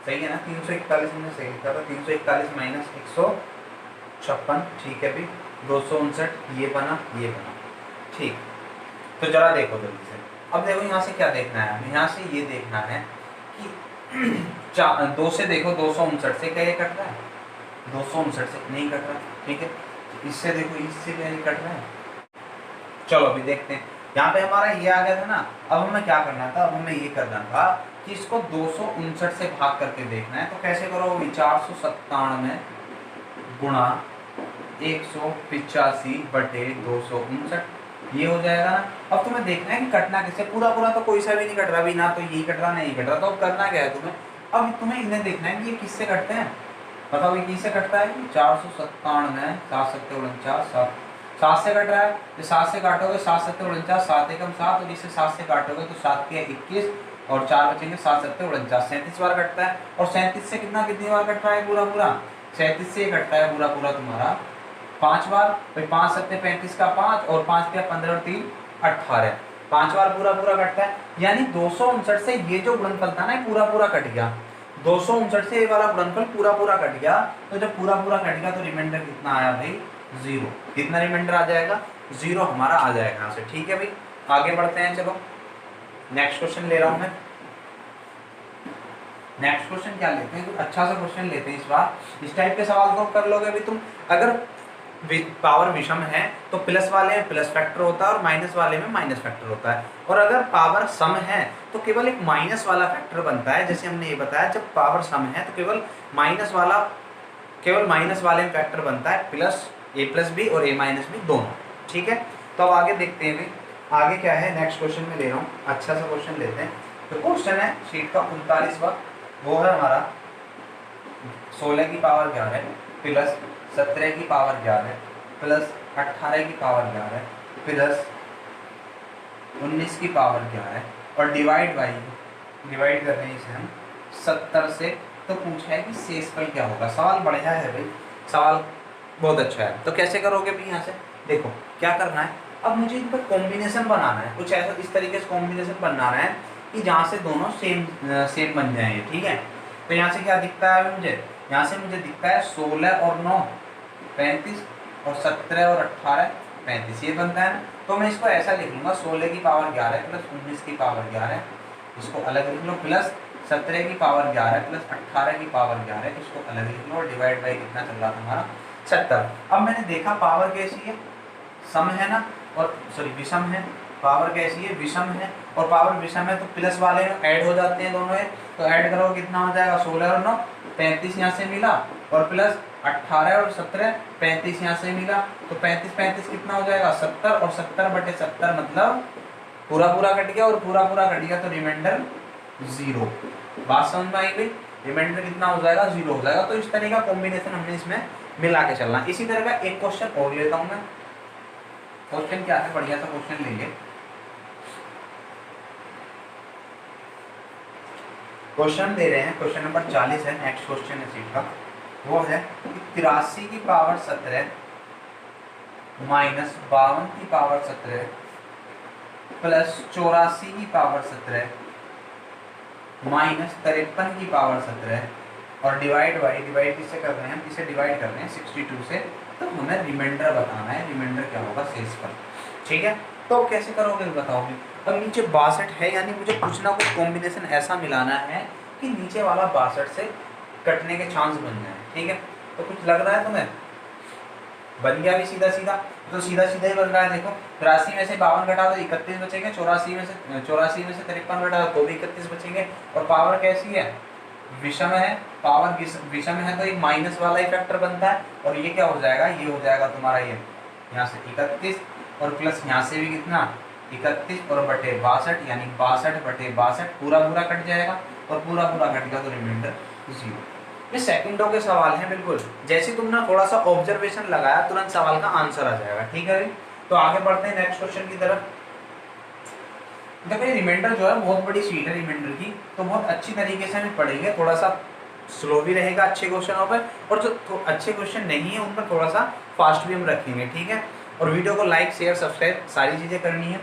सही है ना? 341 में सही था, तो 341 माइनस 156। ठीक है भी, 259 ये बना। ठीक, तो जरा देखो जल्दी से। अब देखो यहाँ से क्या देखना है? यहाँ से ये देखना है कि 2 से देखो, 259 से क्या ये कट रहा है? 259 से नहीं कट रहा। ठीक है, इससे देखो, इससे क्या ये कट रहा है? चलो अभी देखते हैं। यहाँ पे हमारा ये आ गया था ना। अब हमें क्या करना था? अब हमें ये करना था कि इसको 259 से भाग करके देखना है। तो कैसे करोगे? 497 गुणा 185 बटे 259, ये हो जाएगा ना। अब तुम्हें देखना है कि कटना किससे? पूरा तो कोई सा भी नहीं कट रहा भी, ना तो यही कट रहा, नहीं कट रहा। तो अब करना क्या है तुम्हें? अब तुम्हें इन्हें देखना है कि ये किससे कटते हैं। बताओ ये किससे कटता है? 497 7 7 49 7 से कट रहा है। तो 7 से काटोगे 7 7 49, 7 एकम 7, और इससे 7 से काटोगे तो 7 के 21 और 4 बचेंगे, 7 7 49, 37 बार कटता है। और 37 से कितनी बार कट रहा है? पूरा 37 से कटता है पूरा तुम्हारा 5 बार। भाई 5 7 35 का 5 और 5 के 15 और 3 18। 5 बार पूरा पूरा कटता है, यानी 259 से ये जो गुणनफल था ना ये पूरा पूरा कट गया, 259 से ये वाला गुणनफल पूरा पूरा कट गया। तो जब पूरा पूरा कट गया तो रिमाइंडर कितना आया भाई, 0। कितना रिमाइंडर आ जाएगा, 0 हमारा आ जाएगा यहाँ से। ठीक है भाई, आगे बढ़ते हैं। चलो नेक्स्ट क्वेश्चन ले रहा हूँ मैं। नेक्स्ट क्वेश्चन क्या लेते हैं, कुछ अच्छा सा क्वेश्चन लेते हैं इस बार। इस टाइप के सवाल तो कर लोगे अभी तुम। अगर पावर विषम है तो प्लस वाले में प्लस फैक्टर होता है और माइनस वाले में माइनस फैक्टर होता है, और अगर पावर सम है तो केवल एक माइनस वाला फैक्टर बनता है। जैसे हमने ये बताया, जब पावर सम है तो केवल माइनस वाले में फैक्टर बनता है, प्लस a प्लस बी और a माइनस बी दोनों। ठीक है, तो अब आगे देखते हैं भाई आगे क्या है। नेक्स्ट क्वेश्चन में ले रहा हूँ, अच्छा सा क्वेश्चन लेते हैं। तो क्वेश्चन है शीट का 39वां, वो है हमारा 16 की पावर 11 प्लस 17 की पावर 11 प्लस 18 की पावर 11 प्लस 19 की पावर 11 और डिवाइड कर रहे हैं इसे हम 70 से। तो पूछा है कि शेषफल क्या होगा। सवाल बढ़िया है भाई, सवाल बहुत अच्छा है। तो कैसे करोगे भाई, यहाँ से देखो क्या करना है। अब मुझे इन पर कॉम्बिनेशन बनाना है, कुछ ऐसा इस तरीके से कॉम्बिनेशन बनाना है कि जहाँ से दोनों सेम बन जाएंगे। ठीक है, तो यहाँ से क्या दिखता है मुझे, यहाँ से मुझे दिखता है 16 और 9 35 और 17 और 18 35, ये बनता है ना। तो मैं इसको ऐसा लिख लूँगा 16 की पावर 11 प्लस 19 की पावर 11, इसको अलग लिख लो, प्लस 17 की पावर 11 प्लस 18 की पावर 11, इसको अलग लिख लो, डिवाइड बाई कितना चल रहा था हमारा 70। अब मैंने देखा पावर कैसी है, सम है ना, और सॉरी विषम है। पावर कैसी है, विषम है, और पावर विषम है तो प्लस वाले में ऐड हो जाते हैं दोनों। तो ऐड करो कितना हो जाएगा, 16 और 9 35 यहाँ से मिला, और प्लस 18 और 17 35 यहाँ से मिला। तो 35 कितना हो जाएगा, 70, और 70/70 मतलब पूरा पूरा कट गया, और पूरा पूरा कट गया तो रिमाइंडर 0। बात समझ में आई भाई, रिमाइंडर कितना हो जाएगा, 0 हो जाएगा। तो इस तरह का कॉम्बिनेशन हमने इसमें मिला के चलना। इसी तरह का एक क्वेश्चन और लेता हूँ मैं। क्वेश्चन क्या है, बढ़िया सा क्वेश्चन लेंगे। क्वेश्चन दे रहे हैं, क्वेश्चन नंबर 40 है, नेक्स्ट क्वेश्चन है सीट का। वो है 83 की पावर 17 माइनस 52 की पावर 17 प्लस 84 की पावर 17 माइनस 53 की पावर 17 और डिवाइड किससे कर रहे हैं, इसे डिवाइड कर रहे हैं 62 से। तो हमें रिमाइंडर बताना है, रिमाइंडर क्या होगा, शेषफल। ठीक है, तो कैसे करोगे बताओगे। अब नीचे 62 है, यानी मुझे कुछ ना कुछ कॉम्बिनेशन ऐसा मिलाना है कि नीचे वाला 62 से कटने के चांस बन जाए। ठीक है, तो कुछ लग रहा है तुम्हें, बन गया भी सीधा सीधा, तो सीधा ही बन रहा है। देखो 83 में से 52 घटा दो 31 बचेंगे, 84 में से 53 घटा दो तो भी 31 बचेंगे। और पावर कैसी है, विषम है। पावर विषम है तो एक माइनस वाला ही फैक्टर बनता है, और ये क्या हो जाएगा, ये हो जाएगा तुम्हारा ये यहाँ से 31 और प्लस यहाँ से भी कितना 31 और बटे 62, यानी 62/62 पूरा पूरा कट जाएगा, और पूरा पूरा कट गया तो रिमाइंडर 0। ये सेकंडों के सवाल हैं बिल्कुल, जैसे तुमने थोड़ा सा ऑब्जर्वेशन लगाया तुरंत सवाल का आंसर आ जाएगा। ठीक है, तो आगे बढ़ते हैं नेक्स्ट क्वेश्चन की तरफ। देखो ये रिमाइंडर जो है बहुत बड़ी शीट है रिमाइंडर की, तो बहुत अच्छी तरीके से हम पढ़ेंगे, थोड़ा सा स्लो भी रहेगा अच्छे क्वेश्चनों पर, और जो अच्छे क्वेश्चन नहीं है उन पर थोड़ा सा फास्ट भी हम रखेंगे। ठीक है, और वीडियो को लाइक शेयर सब्सक्राइब सारी चीज़ें करनी है।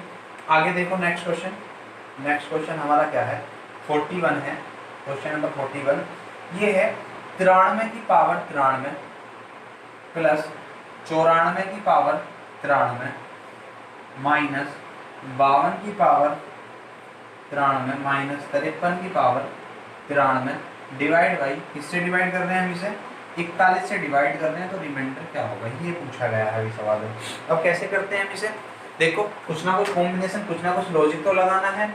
आगे देखो नेक्स्ट क्वेश्चन हमारा क्या है, 41 है, क्वेश्चन नंबर 41। ये है 93 की पावर 93 प्लस 94 की पावर 93 माइनस 52 की पावर 93 माइनस 53 की पावर 93 डिवाइड बाई, किससे डिवाइड कर रहे हैं हम इसे, 41 से डिवाइड कर रहे हैं, तो रिमाइंडर क्या होगा, ये पूछा गया है अभी सवाल में। अब कैसे करते हैं हम इसे, देखो कुछ ना कुछ कॉम्बिनेशन, कुछ ना कुछ लॉजिक तो लगाना है।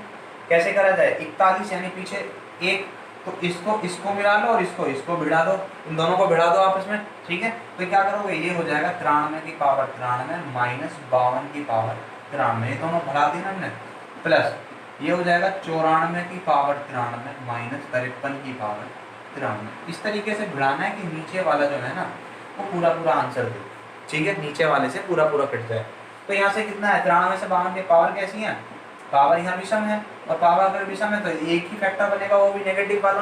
कैसे करा जाए, 41 यानी पीछे एक, तो इसको मिला लो और इसको भिड़ा दो, इन दोनों को भिड़ा दो आपस में। ठीक है, तो क्या करोगे, ये हो जाएगा 93 की पावर 93 माइनस 52 की पावर 93, ये दोनों भरा दी हमने, प्लस ये हो जाएगा 94 की पावर 93 माइनस 53 की पावर 93। इस तरीके से भिड़ाना है कि नीचे वाला जो है ना वो पूरा पूरा आंसर दे। ठीक है, नीचे वाले से पूरा पूरा कट जाए। तो यहाँ से कितना है, 93 से 52 की पावर कैसी है, पावर यहाँ विषम है, और पावर अगर विषम है तो एक ही फैक्टर बनेगा, वो भी नेगेटिव वाला।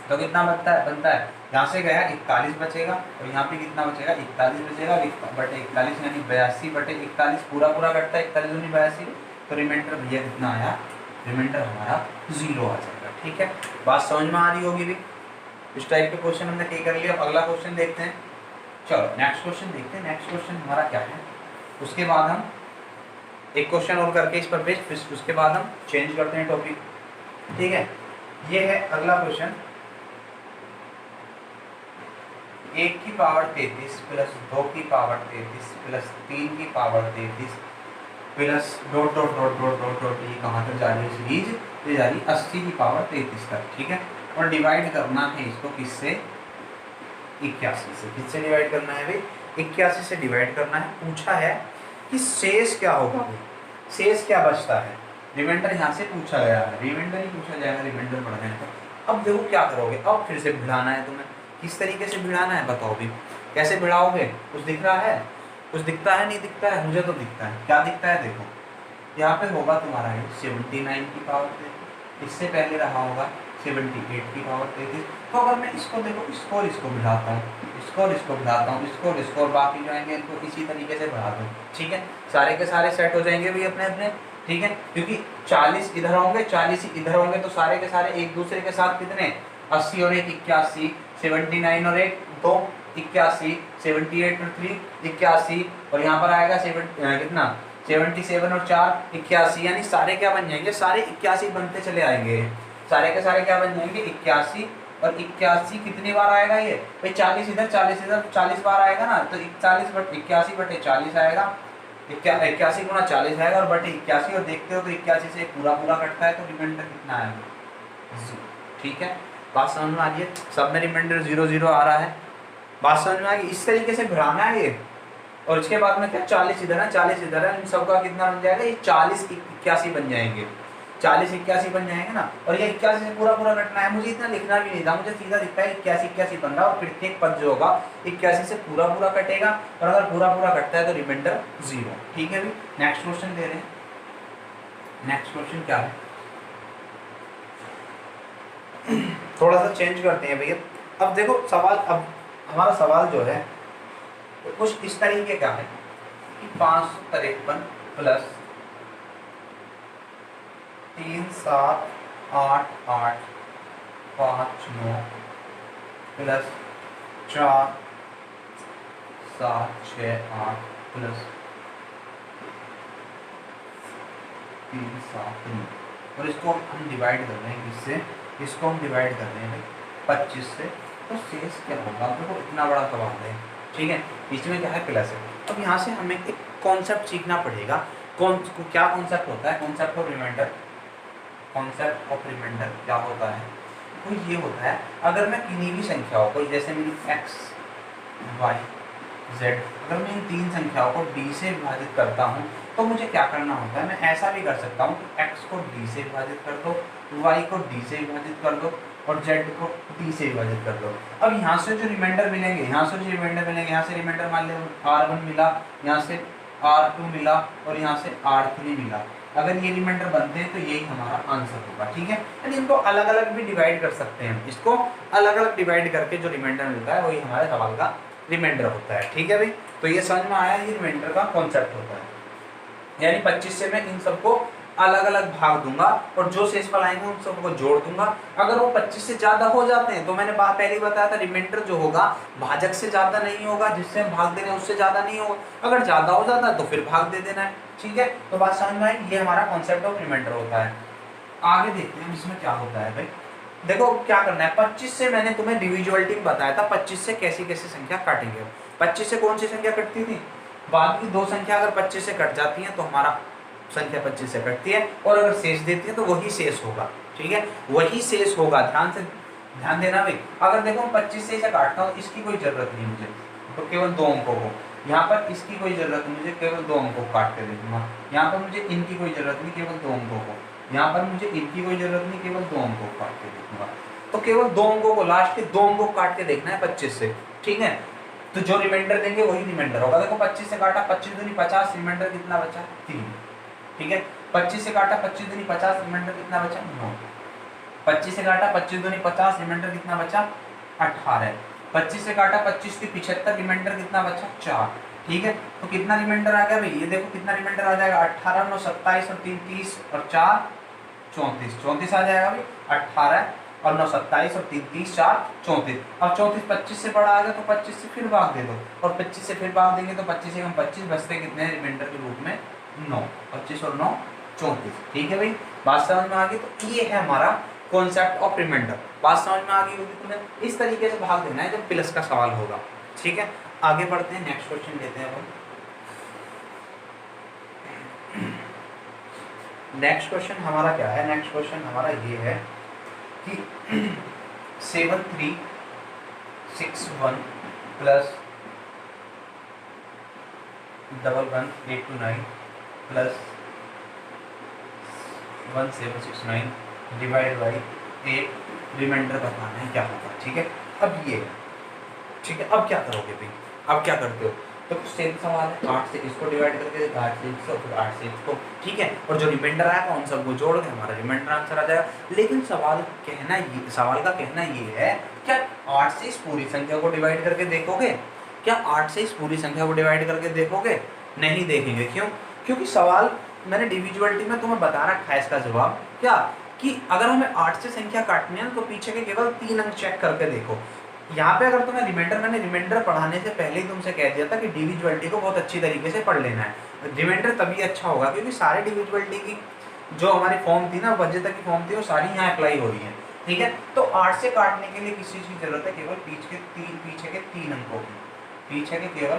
तो कितना बनता है यहाँ से गया 41 बचेगा, और यहाँ पे कितना बचेगा 41 बचेगा, बटे 41 यानी 82/41 पूरा पूरा कटता है, 41 दूनी 82, तो रिमाइंडर भैया कितना आया, रिमाइंडर हमारा 0 आ जाएगा। ठीक है, बात समझ में आ रही होगी भी। इस टाइप के क्वेश्चन हमने कई कर लिया। अब अगला क्वेश्चन देखते हैं। चलो नेक्स्ट क्वेश्चन देखते हैं। नेक्स्ट क्वेश्चन हमारा क्या है, उसके बाद हम एक क्वेश्चन और करके इस पर फिर उसके बाद हम चेंज करते हैं टॉपिक। ठीक है, ये है अगला क्वेश्चन। 1 की पावर 33 प्लस 2 की पावर 33 प्लस 3 की power 33 plus dot dot dot dot dot dot, ये कहाँ तक जा रही है सीरीज, ये जा रही 80 की पावर 33 तक। ठीक है, और डिवाइड करना है इसको किससे, 81 से। किससे डिवाइड करना है भाई, 81 से डिवाइड करना है। पूछा है कि शेष क्या होगा, शेष क्या बचता है। रिमाइंडर यहाँ से पूछा गया है, रिमाइंडर ही पूछा जाएगा, रिमाइंडर बढ़ना है तो। अब देखो क्या करोगे, अब फिर से भिड़ाना है तुम्हें। किस तरीके से भिड़ाना है बताओ भी, कैसे भिड़ाओगे। कुछ दिख रहा है, कुछ दिखता है, नहीं दिखता है, मुझे तो दिखता है। क्या दिखता है देखो, यहाँ पे होगा तुम्हारा ये 79 की पावर 33, इससे पहले रहा होगा 78 की पावर 33। तो अगर मैं इसको देखो, इसको और इसको बढ़ाता हूँ, इसको और इसको बढ़ाता हूँ, इसको और इसको, और बाकी जो आएंगे इनको इसी तरीके से बढ़ा दूँ। ठीक है, सारे के सारे सेट हो जाएंगे भी अपने अपने। ठीक है, क्योंकि 40 इधर होंगे, 40 इधर होंगे, तो सारे के सारे एक दूसरे के साथ कितने, 80 और 1 81, 79 और 1 2 81, 78 और 3 81, और यहाँ पर आएगा कितना 77 और 4 81, यानी सारे क्या बन जाएंगे, सारे 81 बनते चले आएंगे। सारे के सारे क्या बन जाएंगे 81, और 81 कितनी बार आएगा ये भाई, 40 इधर 40 बार आएगा ना, तो 81 बटे 40 आएगा, 81 गुना 40 आएगा और बटे 81, और देखते हो तो 81 से पूरा पूरा कटता है, तो रिमाइंडर कितना आएगा। ठीक है, बात समझ में आ रही है, सब में रिमाइंडर 0 0 आ रहा है। बात समझ में आ गई, इस तरीके से बढ़ाना है ये। और इसके बाद में क्या 40 इधर है, 40 इधर है, इन सबका कितना बन जाएगा, ये 40 81 बन जाएंगे, 40 81 बन जाएंगे ना। और ये 81 से पूरा पूरा कटना है, मुझे इतना लिखना भी नहीं था, मुझे सीधा दिखता है 81 81 बन रहा है, और प्रत्येक पद जो होगा 81 से पूरा पूरा कटेगा, और अगर पूरा पूरा कटता है तो रिमाइंडर 0। ठीक है भी, नेक्स्ट क्वेश्चन दे रहे हैं। नेक्स्ट क्वेश्चन क्या है, थोड़ा सा चेंज करते हैं भैया। अब देखो सवाल, अब हमारा सवाल जो है कुछ इस तरीके का है कि 553 प्लस 3 7 8 8 5 9 प्लस 4 7 6 8 प्लस 3 7 9, और इसको हम डिवाइड कर रहे हैं किससे, इसको हम डिवाइड कर रहे हैं 25 से, तो शेष क्या होगा। देखो इतना बड़ा सवाल है, ठीक है, बीच में क्या है प्लस है। अब यहाँ से हमें एक कॉन्सेप्ट सीखना पड़ेगा। क्या कॉन्सेप्ट होता है, concept of reminder. Concept of reminder क्या होता है, तो ये होता है अगर मैं किन्हीं भी संख्याओं को, जैसे मेरी x y z, अगर मैं इन 3 संख्याओं को d से विभाजित करता हूँ, तो मुझे क्या करना होता है, मैं ऐसा भी कर सकता हूँ कि x को d से विभाजित कर दो, y को d से विभाजित कर दो, और z को d से विभाजित कर दो। अब यहाँ से जो रिमाइंडर मिलेंगे, यहाँ से रिमाइंडर मान लो r1 मिला, यहाँ से r2 मिला, और यहाँ से r3 मिला। अगर ये रिमाइंडर बनते हैं तो यही हमारा आंसर होगा। ठीक है, यानी इनको अलग अलग भी डिवाइड कर सकते हैं, इसको अलग अलग डिवाइड करके जो रिमाइंडर मिलता है वही हमारे सवाल का रिमाइंडर होता है। ठीक है भाई, तो ये समझ में आया, ये रिमाइंडर का कॉन्सेप्ट होता है। यानी 25 से मैं इन सबको अलग अलग भाग दूंगा, और जो शेषफल आएंगे उन सबको जोड़ दूंगा। अगर वो 25 से ज्यादा हो जाते हैं तो मैंने पहले ही बताया था, रिमाइंडर जो होगा भाजक से ज्यादा नहीं होगा, जिससे हम भाग दे रहे हैं उससे ज्यादा नहीं होगा। अगर ज्यादा हो जाता है तो फिर भाग दे देना है। ठीक है, तो बात समझ में आई, ये हमारा कॉन्सेप्ट ऑफ रिमाइंडर होता है। आगे देखते हैं इसमें क्या होता है भाई। देखो क्या करना है, 25 से मैंने तुम्हें डिविजुअलिटी बताया था, 25 से कैसी कैसी संख्या काटेंगे। 25 से कौन सी संख्या कटती थी, बाद की 2 संख्या अगर 25 से कट जाती है तो हमारा संख्या 25 से कटती है, और अगर शेष देती है तो वही शेष होगा। ठीक है, वही शेष होगा, ध्यान देना भाई। अगर देखो 25 से इसे काटता हूँ, इसकी कोई जरूरत नहीं मुझे, तो केवल 2 अंकों को, यहाँ पर इसकी कोई जरूरत नहीं मुझे, केवल 2 अंकों को काट के दे दूंगा। यहाँ पर मुझे इनकी कोई जरूरत नहीं, केवल 2 अंकों को, यहाँ पर मुझे इनकी कोई जरूरत नहीं, केवल 2 अंकों को काट के दे दूंगा। तो केवल 2 अंकों को, लास्ट के 2 अंकों को काट के देखना है 25 से। ठीक है, तो जो रिमाइंडर देंगे वही रिमाइंडर होगा। देखो 25 से काटा, 25 दूनी 50, रिमाइंडर कितना बचा 3। ठीक है, 25 से काटा, 25 दूनी 50, रिमाइंडर कितना बचा 9। 25 से काटा, 25 दूनी 50, रिमाइंडर कितना बचा 18। 25 से काटा, 25 की 75, रिमाइंडर कितना बचा 4। ठीक है, तो कितना रिमाइंडर आ गया भाई, ये देखो कितना रिमाइंडर आ जाएगा, 18 9 27 और 3 30 और 4 34, 34 आ जाएगा भाई। 18 और 9 27 और 3 30 4 34। अब 34 25 से बड़ा आ गया तो 25 से फिर भाग दे दो, और 25 से फिर भाग देंगे तो 25 से हम 25 बचते कितने रिमाइंडर के रूप में 9। 25 और 9 34। ठीक है भाई, बात समझ में आ गई। तो ये है हमारा कॉन्सेप्ट ऑफ रिमाइंडर। बात समझ में आ गई होगी तुम्हें, इस तरीके से भाग देना है जब प्लस का सवाल होगा। ठीक है, आगे बढ़ते हैं, नेक्स्ट क्वेश्चन लेते हैं हम। नेक्स्ट क्वेश्चन हमारा क्या है, नेक्स्ट क्वेश्चन हमारा ये है कि 7361 plus 11829 plus 1769 divide by 8, remainder बताना है क्या होगा। ठीक है, अब ये है, ठीक है, अब क्या करोगे भाई, अब क्या करते हो, तो सेम सवाल है, 8 से इसको डिवाइड करके 8 से इसको, फिर 8 से इसको। ठीक है, और जो रिमाइंडर आएगा उन सबको जोड़ के हमारा रिमाइंडर आंसर आ जाएगा। लेकिन सवाल का कहना ये है, क्या 8 से इस पूरी संख्या को डिवाइड करके देखोगे, क्या 8 से इस पूरी संख्या को डिवाइड करके देखोगे? नहीं देखेंगे। क्यों? क्योंकि सवाल मैंने डिविजुअलिटी में तुम्हें बता रखा है इसका जवाब, क्या कि अगर हमें 8 से संख्या काटनी है तो पीछे के केवल 3 अंक चेक करके देखो। यहाँ पे अगर तुम्हें मैंने रिमाइंडर पढ़ाने से पहले ही तुमसे कह दिया था कि डिविजुअलिटी को बहुत अच्छी तरीके से पढ़ लेना है। रिमाइंडर तभी अच्छा होगा क्योंकि सारे डिविजुअलिटी की जो हमारी फॉर्म थी ना, वजह तक की फॉर्म थी, वो सारी यहाँ अप्लाई हो रही है। ठीक है, तो 8 से काटने के लिए किसी चीज़ की जरूरत है, केवल पीछे के 3 अंकों की, पीछे के केवल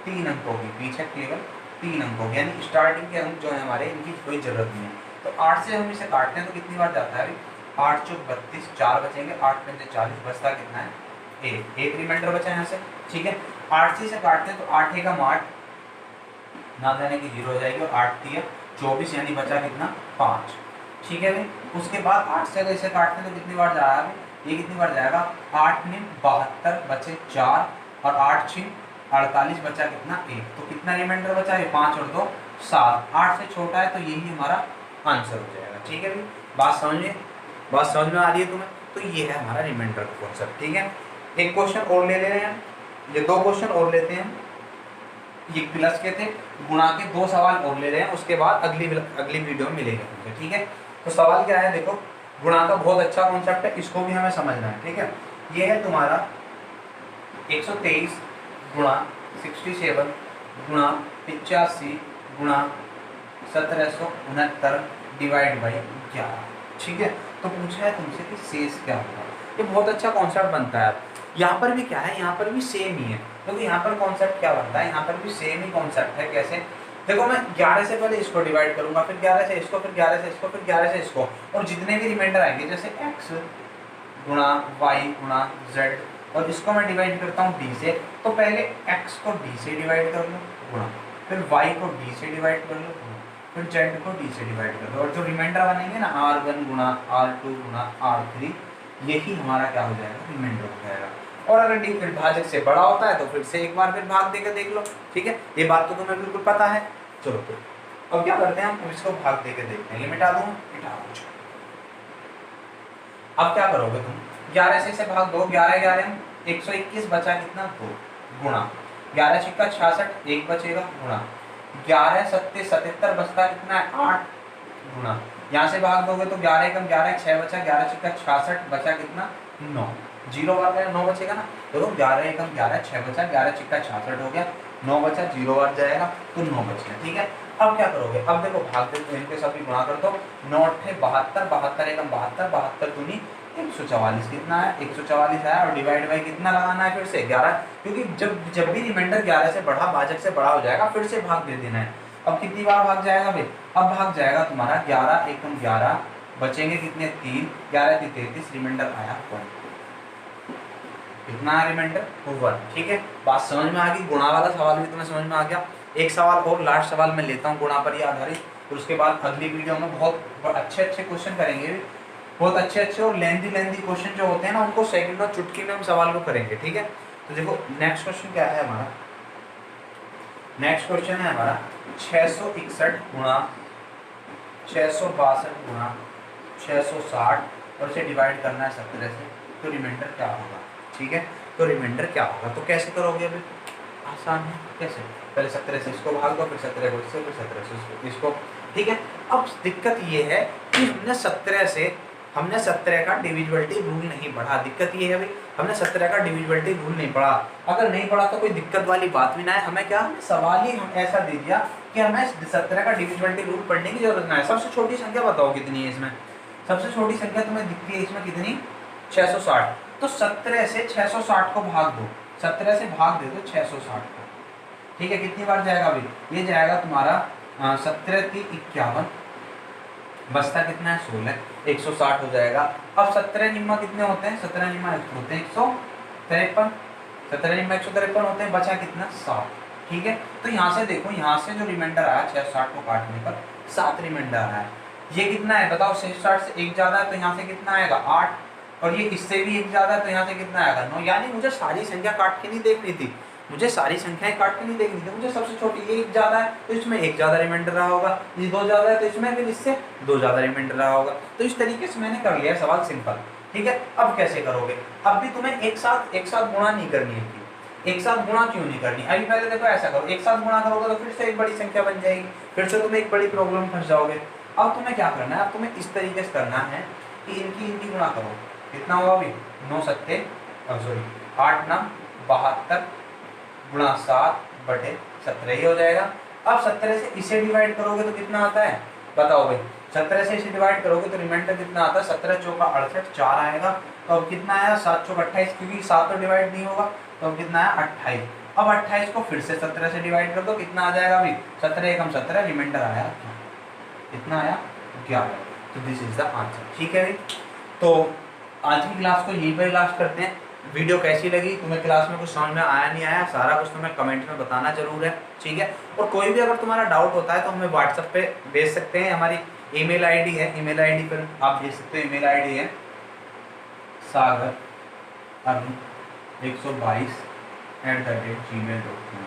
3 अंकों की, पीछे केवल 3 अंकों की, यानी स्टार्टिंग के अंक जो है हमारे, इनकी कोई जरूरत नहीं है। तो 8 से हम इसे काटते हैं तो कितनी बार जाता है? 8 चौक 32, 4 बचेंगे, 8 पंजे 40, बचता कितना है? एक रिमाइंडर बचा यहाँ से। ठीक है, 8 से इसे काटते हैं तो 8 एकम 8, ना देने की 0 हो जाएगी, और 8 3 24, यानी बचा कितना? 5। ठीक है भाई, उसके बाद 8 से अगर इसे काटते हैं तो कितनी बार जा रहा है? ये कितनी बार जाएगा? 8 में 72 बचे 4, और 8 6 48, बचा कितना? 1। तो कितना रिमाइंडर बचा है? 5 और 2 7। 8 से छोटा है तो यही हमारा आंसर हो जाएगा। ठीक है भाई, बात समझ में आ रही है तुम्हें? तो ये है हमारा रिमाइंडर का कॉन्सेप्ट। ठीक है, एक क्वेश्चन और ले रहे हैं, ये 2 क्वेश्चन और लेते हैं। ये प्लस के थे, गुणा के 2 सवाल और ले रहे हैं, उसके बाद अगली वीडियो में मिलेंगे तुमसे। ठीक है, तो सवाल क्या है देखो, गुणा का बहुत अच्छा कॉन्सेप्ट है, इसको भी हमें समझना है। ठीक है, ये है तुम्हारा 123 गुणा 67 गुणा 85 गुणा 1769 डिवाइड बाई 11। ठीक है, तो पूछा है तुमसे कि शेष क्या होगा। ये बहुत अच्छा कॉन्सेप्ट बनता है। यहाँ पर भी क्या है, यहाँ पर भी सेम ही है, क्योंकि यहाँ पर कॉन्सेप्ट क्या बनता है, यहाँ पर भी सेम ही कॉन्सेप्ट है। कैसे? देखो, मैं 11 से पहले इसको डिवाइड करूंगा, फिर 11 से इसको, फिर 11 से इसको, फिर 11 से इसको, और जितने भी रिमाइंडर आएंगे, जैसे x गुणा y गुणा z, और इसको मैं डिवाइड करता हूँ d से, तो पहले x को d से डिवाइड कर लो गुणा, फिर y को d से डिवाइड कर लो गुणा, फिर z को d से डिवाइड कर लो, और जो रिमाइंडर बनेंगे ना r1 गुणा r2 गुणा r3, यही हमारा क्या हो जाएगा? रिमाइंडर हो जाएगा। और अगर डी फिर भाजक से बड़ा होता है तो फिर से एक बार फिर भाग देकर देख लो। ठीक है, ये बात तो तुम्हें बिल्कुल पता है। चलो, तो अब क्या करते हैं, हम इसको भाग देकर देखते हैं। ये मिटा दूँ, मिटा दो। अब क्या करोगे तुम? 11 से इसे भाग दो, 11 11 121, बचा कितना? 2 गुणा 11 छिक्का 66, 1 बचेगा गुणा 11 7 77, बचता कितना है? 8 गुणा, यहाँ से भाग दोगे तो 11 एकम 11 6 बचा, 11 छिक्का 66, बचा कितना? 9। 0 बार गया 9 बचेगा ना, देखो 11 एकम 11 6 बचा, 11 छिक्का 66 हो गया, 9 बचा, 0 बार जाएगा तो 9 बच गया। ठीक है, अब क्या करोगे? अब देखो, भाग दे तो इनके सभी गुणा कर दो। 9 8 72, 72 एकम 72, 72 दूनी 144, कितना है? 144 है, और डिवाइड बाई कितना लगाना है? फिर से 11, क्योंकि जब भी रिमाइंडर 11 से बढ़ा, भाजक से बड़ा हो जाएगा, फिर से भाग दे देना है। अब कितनी बार भाग जाएगा भाई? अब भाग जाएगा तुम्हारा 11 एकम 11, बचेंगे कितने? 3, 11 3 33, रिमाइंडर आया 1। कितना है रिमाइंडर? 1। ठीक है, बात समझ में आ गई। गुणा वाला सवाल भी तुम्हें समझ में आ गया। एक सवाल और, लास्ट सवाल मैं लेता हूँ गुणा पर ही आधारित, और उसके बाद अगली वीडियो में बहुत अच्छे क्वेश्चन करेंगे, बहुत अच्छे और लेंथी क्वेश्चन जो होते हैं ना, उनको सेकंड और चुटकी में हम सवाल को करेंगे। ठीक है, तो देखो नेक्स्ट क्वेश्चन क्या है हमारा। नेक्स्ट क्वेश्चन है हमारा 661 गुणा 662 गुणा 660, और इसे डिवाइड करना है 17 से, तो रिमाइंडर क्या होगा? ठीक है। तो रिमाइंडर क्या होगा, तो कैसे करोगे अभी, आसान है। कैसे, पहले 17 से इसको भाग दो, फिर 17 को इससे, फिर 17 से इसको, ठीक है। अब दिक्कत ये है कि हमने 17 का डिविजिबिलिटी रूल नहीं पढ़ा। दिक्कत ये है भाई, हमने 17 का डिविजिबिलिटी रूल नहीं पढ़ा। अगर नहीं पढ़ा तो कोई दिक्कत वाली बात भी ना है, हमें क्या, हमें सवाल ही ऐसा दे दिया कि हमें 17 का डिविजिबिलिटी रूल पढ़ने की जरूरत ना है। सबसे छोटी संख्या बताओ कितनी है इसमें, सबसे छोटी संख्या तुम्हें दिखती है इसमें कितनी, 660। तो 17 से 660 को भाग दो, 17 से भाग दे दो 660 को, ठीक है। कितनी बार जाएगा भाई, ये जाएगा तुम्हारा 17 की 51, बचता कितना है 16, 160 हो जाएगा। अब 17 निम्मा कितने होते हैं, 17 निम्मा होते हैं 153, 17 निम्मा 153 होते हैं, बचा कितना 7, ठीक है। तो यहाँ से देखो, यहाँ से जो रिमाइंडर आया 660 को काटने पर 7 रिमाइंडर आया। ये कितना है बताओ, 660 से एक ज्यादा है तो यहाँ से कितना आएगा 8, और ये इससे भी एक ज्यादा है तो यहाँ से कितना आएगा 9। यानी मुझे सारी संख्या काट के नहीं देखनी थी, मुझे सारी संख्याएं काट के नहीं देखनी थी, मुझे सबसे छोटी ये एक ज्यादा है तो इसमें एक ज्यादा रिमाइंडर रहा होगा, ये 2 ज्यादा है तो इसमें फिर इससे 2 ज्यादा रिमाइंडर रहा होगा। तो इस तरीके से मैंने कर लिया सवाल सिंपल, ठीक है। अब कैसे करोगे, अब भी तुम्हें एक साथ गुणा नहीं करनी है। एक साथ गुणा क्यों नहीं करनी, अभी पहले देखो ऐसा करो, एक साथ गुणा करोगे तो फिर से एक बड़ी संख्या बन जाएगी, फिर से तुम एक बड़ी प्रॉब्लम फंस जाओगे। अब तुम्हें क्या करना है, अब तुम्हें इस तरीके से करना है कि इनकी गुणा करो। कितना होगा अभी, 9 सत्ते 8 9 72 गुणा 7 बटे 17 ही हो जाएगा। अब 17 से इसे डिवाइड करोगे तो कितना आता है बताओ भाई, 17 से इसे डिवाइड करोगे तो रिमाइंडर कितना आता है, 17 चौका 68, 4 आएगा। तो अब कितना आया, 7 चौका 28, क्योंकि 7 तो डिवाइड नहीं होगा, तो अब कितना आया 28। अब 28 को फिर से 17 से डिवाइड कर दो, कितना आ जाएगा अभी, 17 एकम 17, रिमाइंडर आया कितना आया 11। तो दिस इज द आंसर, ठीक है भाई। तो आज की क्लास को यहीं पर लास्ट करते हैं। वीडियो कैसी लगी, तुम्हें क्लास में कुछ समझ में आया नहीं आया, सारा कुछ तुम्हें कमेंट में बताना जरूर है, ठीक है। और कोई भी अगर तुम्हारा डाउट होता है तो हमें व्हाट्सएप पे भेज सकते हैं, हमारी ईमेल आईडी है, ईमेल आईडी पर आप भेज सकते हो। ईमेल आईडी है sagar122@gmail.com।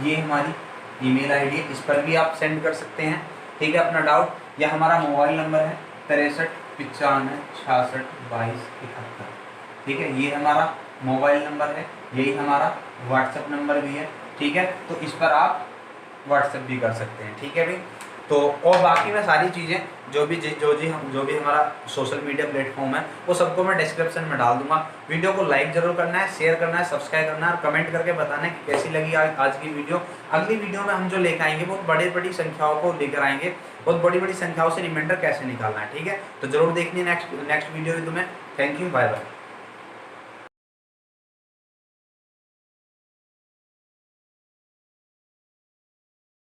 ये हमारी ईमेल आईडी है, इस पर भी आप सेंड कर सकते हैं, ठीक है, अपना डाउट। या हमारा मोबाइल नंबर है 63 95 66 22 71, ठीक है। ये हमारा मोबाइल नंबर है, यही हमारा व्हाट्सएप नंबर भी है, ठीक है। तो इस पर आप व्हाट्सएप भी कर सकते हैं, ठीक है भाई। तो और बाकी मैं सारी चीज़ें जो भी हमारा सोशल मीडिया प्लेटफॉर्म है वो सबको मैं डिस्क्रिप्शन में डाल दूंगा। वीडियो को लाइक जरूर करना है, शेयर करना है, सब्सक्राइब करना है और कमेंट करके बताना है कि कैसी लगी आज की वीडियो। अगली वीडियो में हम जो लेकर आएंगे बहुत बड़ी संख्याओं को लेकर आएंगे, बहुत बड़ी संख्याओं से रिमाइंडर कैसे निकालना है, ठीक है। तो जरूर देखनी है नेक्स्ट वीडियो भी तुम्हें। Thank you, bye bye.